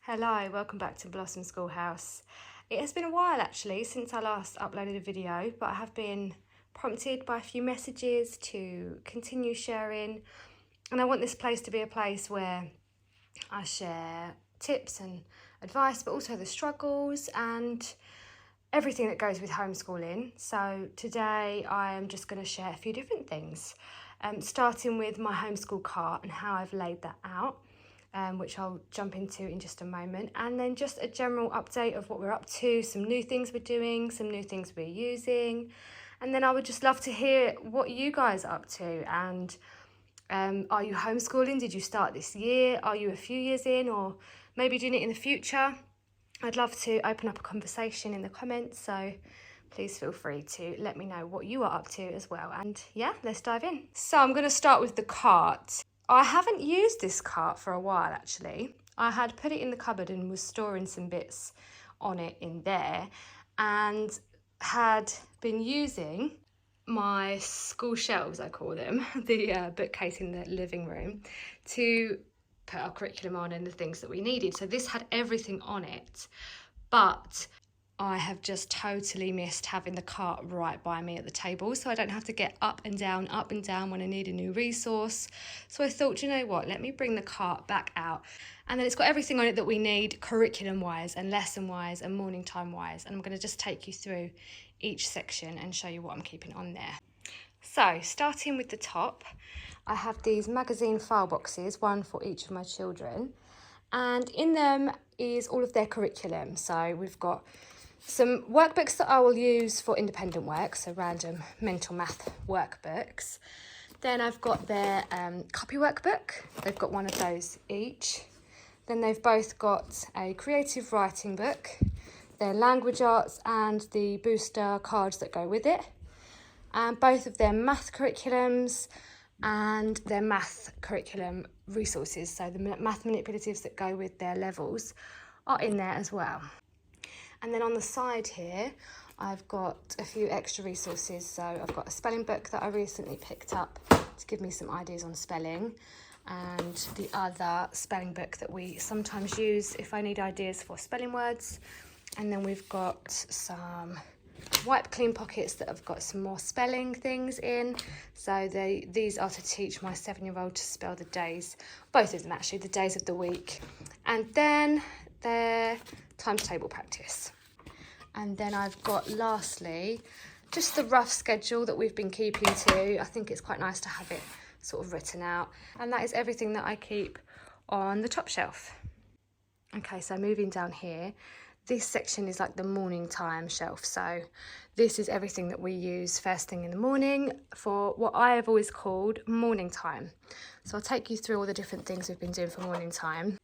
Hello, welcome back to Blossom Schoolhouse. It has been a while actually since I last uploaded a video, but I have been prompted by a few messages to continue sharing, and I want this place to be a place where I share tips and advice, but also the struggles and everything that goes with homeschooling. So today I am just going to share a few different things, starting with my homeschool cart and how I've laid that out. Which I'll jump into in just a moment, and then just a general update of what we're up to, some new things we're doing, some new things we're using, and then I would just love to hear what you guys are up to. And are you homeschooling? Did you start this year? Are you a few years in, or maybe doing it in the future? I'd love to open up a conversation in the comments, so please feel free to let me know what you are up to as well. And yeah, let's dive in. So I'm going to start with the cart. I haven't used this cart for a while actually. I had put it in the cupboard and was storing some bits on it in there, and had been using my school shelves, I call them, the bookcase in the living room, to put our curriculum on and the things that we needed. So this had everything on it, but I have just totally missed having the cart right by me at the table, so I don't have to get up and down when I need a new resource. So I thought, you know what, let me bring the cart back out. And then it's got everything on it that we need curriculum-wise and lesson-wise and morning time-wise. And I'm going to just take you through each section and show you what I'm keeping on there. So starting with the top, I have these magazine file boxes, one for each of my children. And in them is all of their curriculum. So we've got some workbooks that I will use for independent work, so random mental math workbooks. Then I've got their copy workbook. They've got one of those each. Then they've both got a creative writing book, their language arts and the booster cards that go with it, and both of their math curriculums and their math curriculum resources, so the math manipulatives that go with their levels are in there as well. And then on the side here, I've got a few extra resources. So I've got a spelling book that I recently picked up to give me some ideas on spelling, and the other spelling book that we sometimes use if I need ideas for spelling words. And then we've got some wipe clean pockets that have got some more spelling things in. So these are to teach my 7-year-old to spell the days, both of them actually, the days of the week. And then their times table practice. And then I've got lastly just the rough schedule that we've been keeping to. I think it's quite nice to have it sort of written out, and that is everything that I keep on the top shelf. Okay, so moving down here, this section is like the morning time shelf. So this is everything that we use first thing in the morning for what I have always called morning time. So I'll take you through all the different things we've been doing for morning time.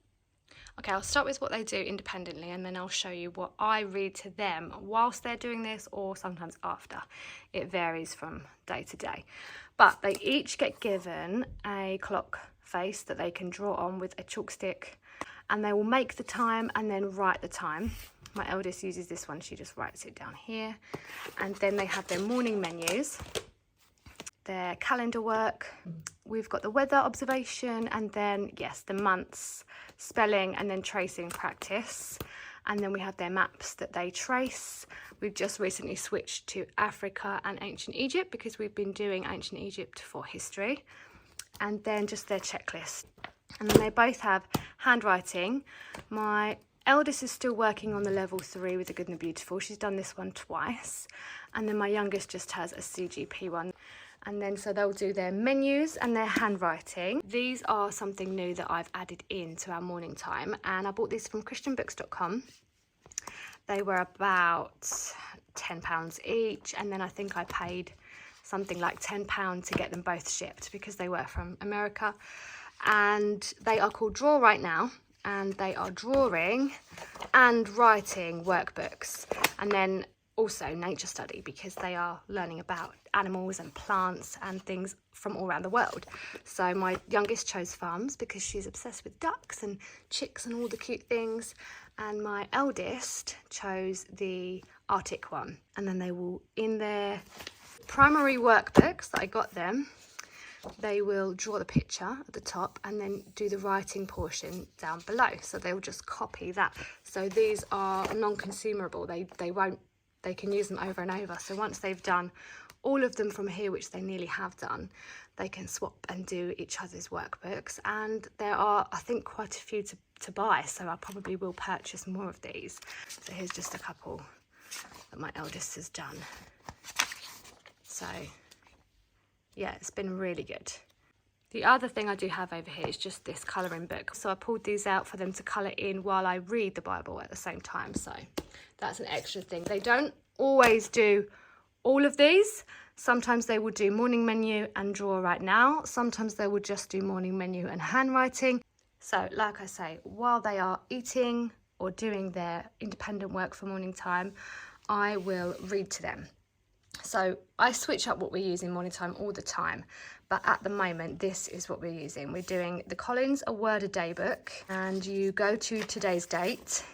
Okay, I'll start with what they do independently, and then I'll show you what I read to them whilst they're doing this, or sometimes after. It varies from day to day. But they each get given a clock face that they can draw on with a chalk stick, and they will make the time and then write the time. My eldest uses this one, she just writes it down here. And then they have their morning menus, their calendar work, we've got the weather observation, and then yes, the months, spelling and then tracing practice. And then we have their maps that they trace. We've just recently switched to Africa and ancient Egypt because we've been doing ancient Egypt for history. And then just their checklist. And then they both have handwriting. My eldest is still working on the level 3 with the Good and the Beautiful. She's done this one twice. And then my youngest just has a CGP one. And then so they'll do their menus and their handwriting. These are something new that I've added into our morning time, and I bought these from christianbooks.com. They were about £10 each, and then I think I paid something like £10 to get them both shipped because they were from America. And they are called Draw Right Now, and they are drawing and writing workbooks, and then also nature study because they are learning about animals and plants and things from all around the world. So my youngest chose farms because she's obsessed with ducks and chicks and all the cute things, and my eldest chose the Arctic one. And then they will, in their primary workbooks that I got them, they will draw the picture at the top and then do the writing portion down below. So they will just copy that. So these are non-consumable. They can use them over and over. So once they've done all of them from here, which they nearly have done, they can swap and do each other's workbooks. And there are, I think, quite a few to buy, so I probably will purchase more of these. So here's just a couple that my eldest has done. So yeah, it's been really good. The other thing I do have over here is just this colouring book. So I pulled these out for them to colour in while I read the Bible at the same time. So that's an extra thing. They don't always do all of these. Sometimes they will do morning menu and draw right now. Sometimes they will just do morning menu and handwriting. So like I say, while they are eating or doing their independent work for morning time, I will read to them. So I switch up what we use in morning time all the time, but at the moment this is what we're using. We're doing the Collins A Word a Day book, and you go to today's date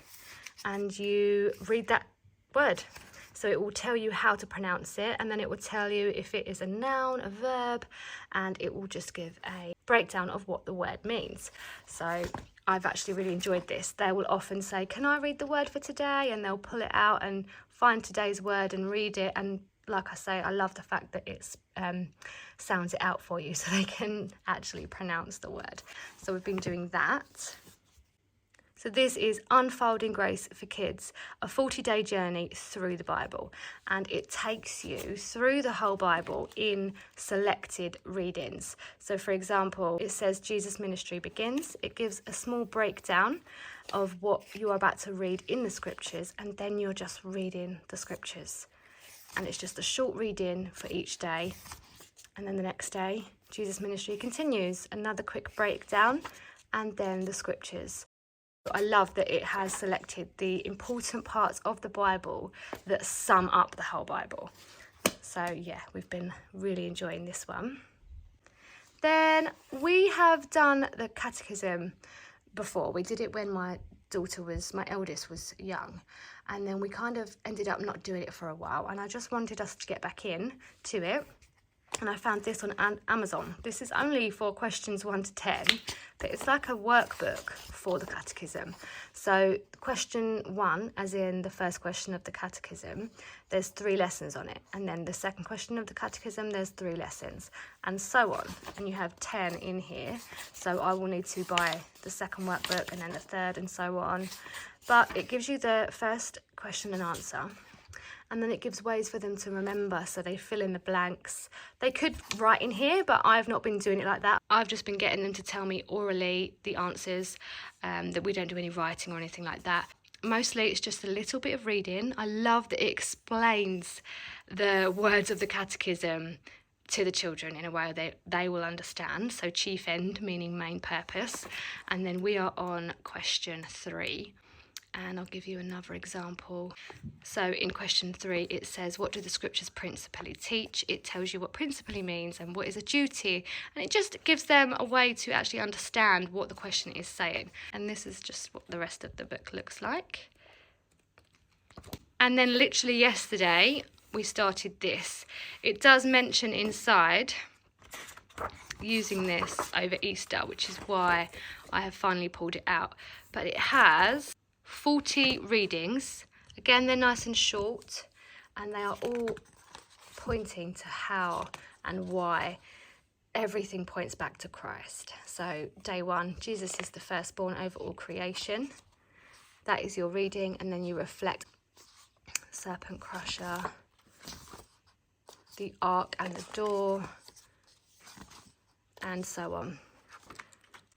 and you read that word. So it will tell you how to pronounce it, and then it will tell you if it is a noun, a verb, and it will just give a breakdown of what the word means. So I've actually really enjoyed this. They will often say, can I read the word for today? And they'll pull it out and find today's word and read it. And like I say, I love the fact that it sounds it out for you so they can actually pronounce the word. So we've been doing that. So this is Unfolding Grace for Kids, a 40-day journey through the Bible. And it takes you through the whole Bible in selected readings. So for example, it says Jesus' ministry begins. It gives a small breakdown of what you are about to read in the scriptures, and then you're just reading the scriptures. And it's just a short reading for each day. And then the next day, Jesus' ministry continues, another quick breakdown, and then the scriptures. I love that it has selected the important parts of the Bible that sum up the whole Bible. So yeah, we've been really enjoying this one. Then we have done the catechism before. We did it when my eldest was young, and then we kind of ended up not doing it for a while, and I just wanted us to get back in to it. And I found this on Amazon. This is only for questions 1 to 10, but it's like a workbook for the catechism. So question 1, as in the first question of the catechism, there's 3 lessons on it. And then the second question of the catechism, there's 3 lessons, and so on. And you have 10 in here. So I will need to buy the second workbook and then the third and so on. But it gives you the first question and answer. And then it gives ways for them to remember, so they fill in the blanks. They could write in here, but I've not been doing it like that. I've just been getting them to tell me orally the answers, that we don't do any writing or anything like that. Mostly it's just a little bit of reading. I love that it explains the words of the catechism to the children in a way they will understand. So chief end, meaning main purpose. And then we are on question 3. And I'll give you another example. So in question 3, it says, what do the scriptures principally teach? It tells you what principally means and what is a duty. And it just gives them a way to actually understand what the question is saying. And this is just what the rest of the book looks like. And then literally yesterday, we started this. It does mention inside using this over Easter, which is why I have finally pulled it out. But it has 40 readings. Again, they're nice and short, and they are all pointing to how and why everything points back to Christ. So day 1, Jesus is the firstborn over all creation. That is your reading, and then you reflect serpent crusher, the ark and the door, and so on.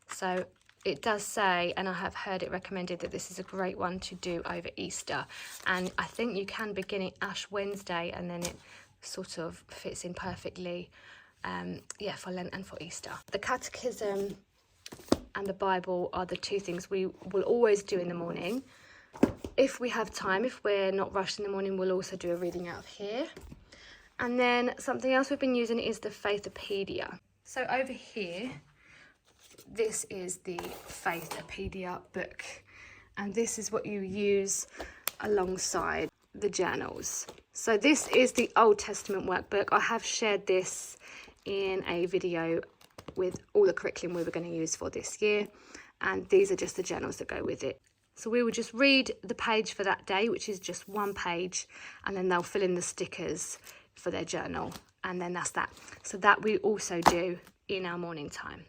So it does say, and I have heard it recommended, that this is a great one to do over Easter. And I think you can begin it Ash Wednesday, and then it sort of fits in perfectly, for Lent and for Easter. The catechism and the Bible are the 2 things we will always do in the morning. If we have time, if we're not rushed in the morning, we'll also do a reading out of here. And then something else we've been using is the Faithopedia. So over here, this is the Faithopedia book, and this is what you use alongside the journals. So this is the Old Testament workbook. I have shared this in a video with all the curriculum we were going to use for this year, and these are just the journals that go with it. So we will just read the page for that day, which is just one page, and then they'll fill in the stickers for their journal, and then that's that. So that we also do in our morning time.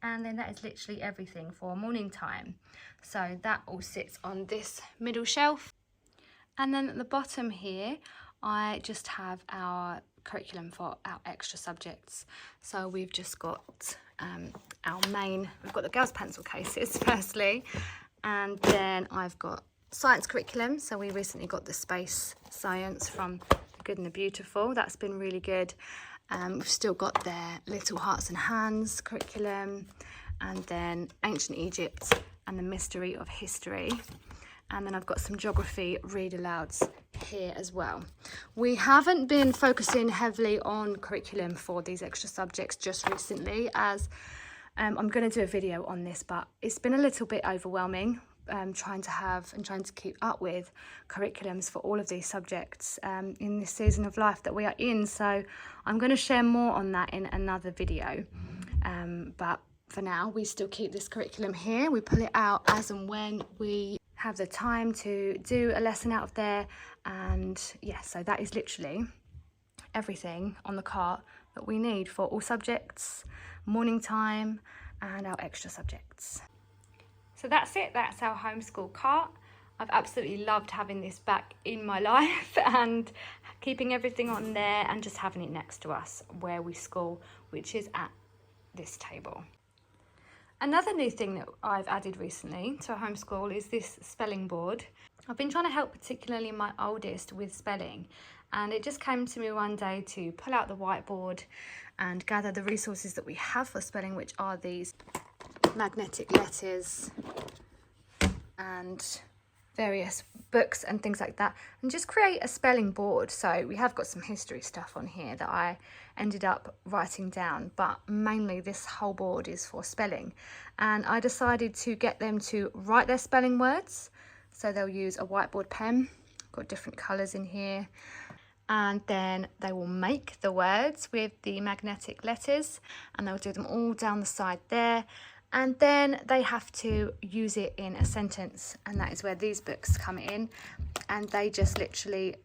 And then that is literally everything for morning time. So that all sits on this middle shelf. And then at the bottom here, I just have our curriculum for our extra subjects. So we've just got our main, we've got the girls' pencil cases firstly, and then I've got science curriculum. So we recently got the space science from The Good and the Beautiful. That's been really good. We've still got their Little Hearts and Hands curriculum, and then Ancient Egypt and the Mystery of History. And then I've got some geography read alouds here as well. We haven't been focusing heavily on curriculum for these extra subjects just recently, as I'm going to do a video on this, but it's been a little bit overwhelming trying to keep up with curriculums for all of these subjects in this season of life that we are in. So I'm going to share more on that in another video. But for now, we still keep this curriculum here. We pull it out as and when we have the time to do a lesson out of there. And yeah, so that is literally everything on the cart that we need for all subjects, morning time, and our extra subjects. So that's it, that's our homeschool cart. I've absolutely loved having this back in my life and keeping everything on there and just having it next to us where we school, which is at this table. Another new thing that I've added recently to our homeschool is this spelling board. I've been trying to help particularly my oldest with spelling, and it just came to me one day to pull out the whiteboard and gather the resources that we have for spelling, which are these magnetic letters and various books and things like that, and just create a spelling board. So we have got some history stuff on here that I ended up writing down, but mainly this whole board is for spelling. And I decided to get them to write their spelling words. So they'll use a whiteboard pen, got different colours in here, and then they will make the words with the magnetic letters, and they'll do them all down the side there. And then they have to use it in a sentence, and that is where these books come in. And they just literally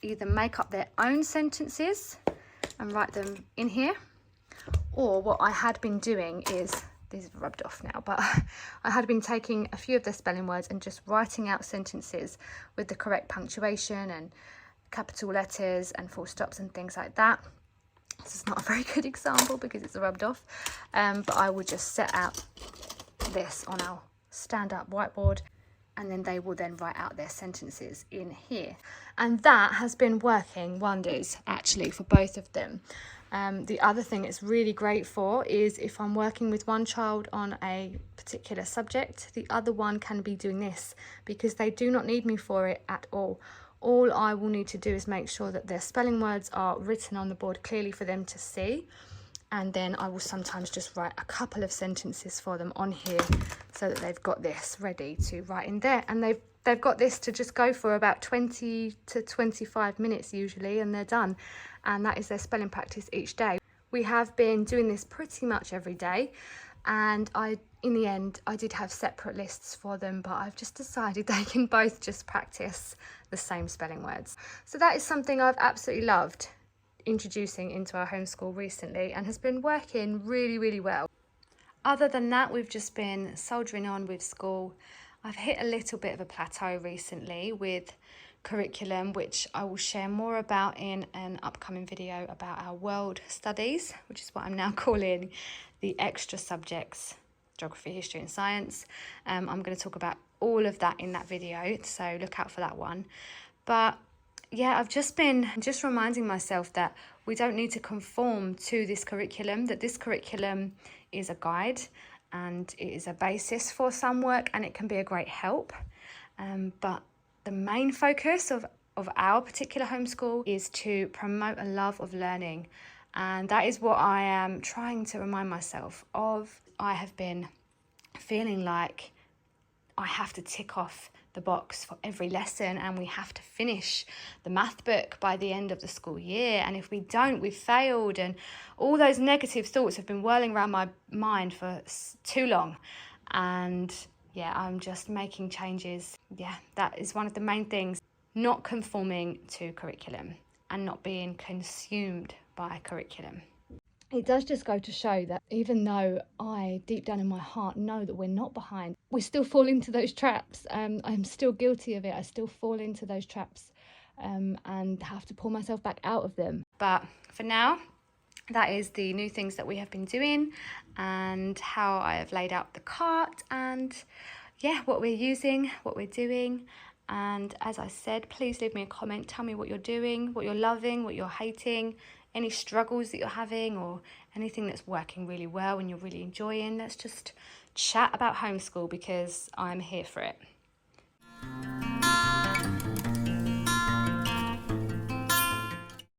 either make up their own sentences and write them in here, or what I had been doing is, these have rubbed off now, but I had been taking a few of the spelling words and just writing out sentences with the correct punctuation and capital letters and full stops and things like that. This is not a very good example because it's rubbed off, but I would just set out this on our stand-up whiteboard, and then they will then write out their sentences in here. And that has been working wonders actually for both of them. The other thing it's really great for is if I'm working with one child on a particular subject, the other one can be doing this because they do not need me for it at all. All I will need to do is make sure that their spelling words are written on the board clearly for them to see. And then I will sometimes just write a couple of sentences for them on here so that they've got this ready to write in there. And they've got this to just go for about 20 to 25 minutes usually, and they're done. And that is their spelling practice each day. We have been doing this pretty much every day. And in the end, I did have separate lists for them, but I've just decided they can both just practice the same spelling words. So that is something I've absolutely loved introducing into our homeschool recently and has been working really, really well. Other than that, we've just been soldiering on with school. I've hit a little bit of a plateau recently with curriculum, which I will share more about in an upcoming video about our world studies, which is what I'm now calling the extra subjects, geography, history and science. I'm going to talk about all of that in that video, so look out for that one. But yeah, I've just been reminding myself that we don't need to conform to this curriculum, that this curriculum is a guide and it is a basis for some work and it can be a great help. But the main focus of our particular homeschool is to promote a love of learning. And that is what I am trying to remind myself of. I have been feeling like I have to tick off the box for every lesson, and we have to finish the math book by the end of the school year, and if we don't, we've failed. And all those negative thoughts have been whirling around my mind for too long. And yeah, I'm just making changes. Yeah, that is one of the main things. Not conforming to curriculum and not being consumed by curriculum. It does just go to show that even though I, deep down in my heart, know that we're not behind, we still fall into those traps. I'm still guilty of it. I still fall into those traps and have to pull myself back out of them. But for now, that is the new things that we have been doing and how I have laid out the cart and yeah, what we're using, what we're doing. And as I said, please leave me a comment. Tell me what you're doing, what you're loving, what you're hating, any struggles that you're having, or anything that's working really well and you're really enjoying. Let's just chat about homeschool because I'm here for it.